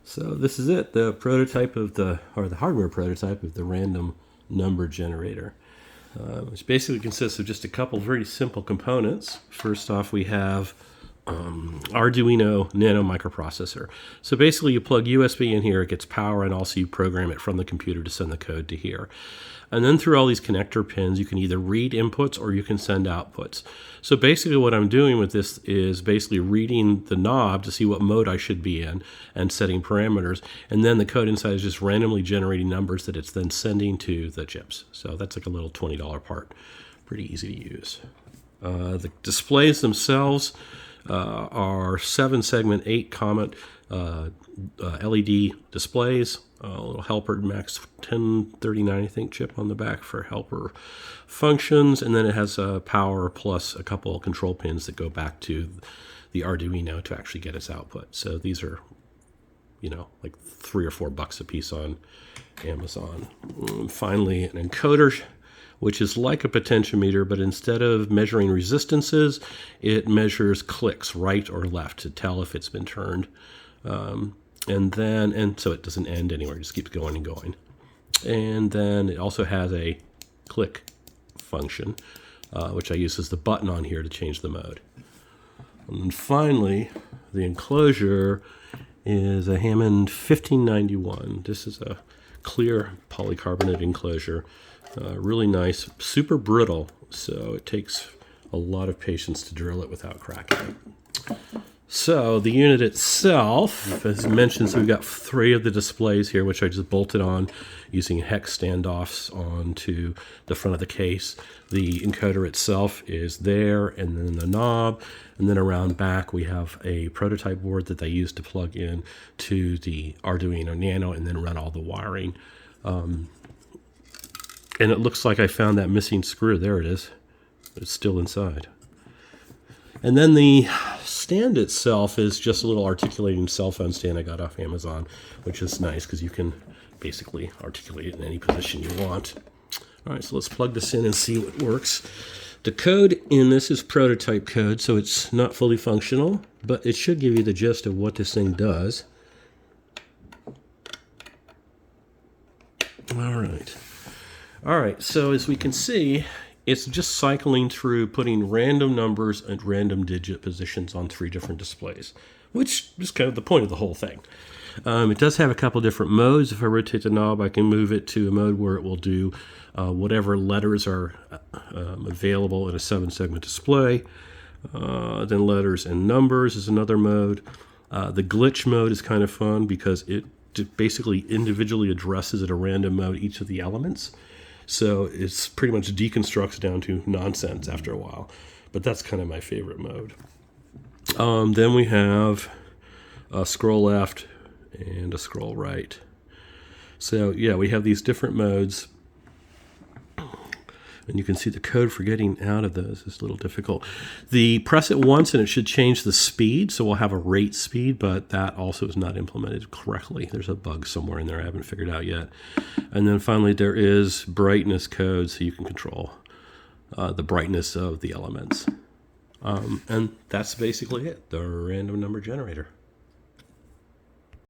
So this is it, the prototype of the hardware prototype of the random number generator, which basically consists of just a couple very simple components. First off, we have Arduino Nano microprocessor. So basically you plug USB in here, it gets power, and also you program it from the computer to send the code to here. And then through all these connector pins, you can either read inputs or you can send outputs. So basically what I'm doing with this is basically reading the knob to see what mode I should be in and setting parameters. And then the code inside is just randomly generating numbers that it's then sending to the chips. So that's like a little $20 part. Pretty easy to use. The displays themselves are 7-segment 8 Comet LED displays. A little helper max 1039 I think chip on the back for helper functions, and then it has a power plus a couple of control pins that go back to the Arduino to actually get its output. So these are, you know, like $3 or $4 a piece on Amazon. And finally, an encoder, which is like a potentiometer, but instead of measuring resistances, it measures clicks right or left to tell if it's been turned. And so it doesn't end anywhere, it just keeps going and going. And then it also has a click function, which I use as the button on here to change the mode. And then finally, the enclosure is a Hammond 1591. This is a clear polycarbonate enclosure. Really nice, super brittle, so it takes a lot of patience to drill it without cracking it. So the unit itself, as mentioned, so we've got 3 of the displays here, which I just bolted on using hex standoffs onto the front of the case. The encoder itself is there, and then the knob, and then around back we have a prototype board that they use to plug in to the Arduino Nano and then run all the wiring. And it looks like I found that missing screw. There it is. It's still inside. And then the stand itself is just a little articulating cell phone stand I got off Amazon, which is nice because you can basically articulate it in any position you want. All right, so let's plug this in and see what works. The code in this is prototype code, so it's not fully functional, but it should give you the gist of what this thing does. All right, so as we can see, it's just cycling through putting random numbers and random digit positions on 3 different displays, which is kind of the point of the whole thing. It does have a couple different modes. If I rotate the knob, I can move it to a mode where it will do whatever letters are available in a 7-segment display. Then letters and numbers is another mode. The glitch mode is kind of fun because it basically individually addresses at a random mode each of the elements. So it's pretty much deconstructs down to nonsense after a while. But that's kind of my favorite mode. Then we have a scroll left and a scroll right. So yeah, we have these different modes. And you can see the code for getting out of those is a little difficult. The press it once and it should change the speed. So we'll have a rate speed, but that also is not implemented correctly. There's a bug somewhere in there I haven't figured out yet. And then finally there is brightness code, so you can control the brightness of the elements. And that's basically it, the random number generator.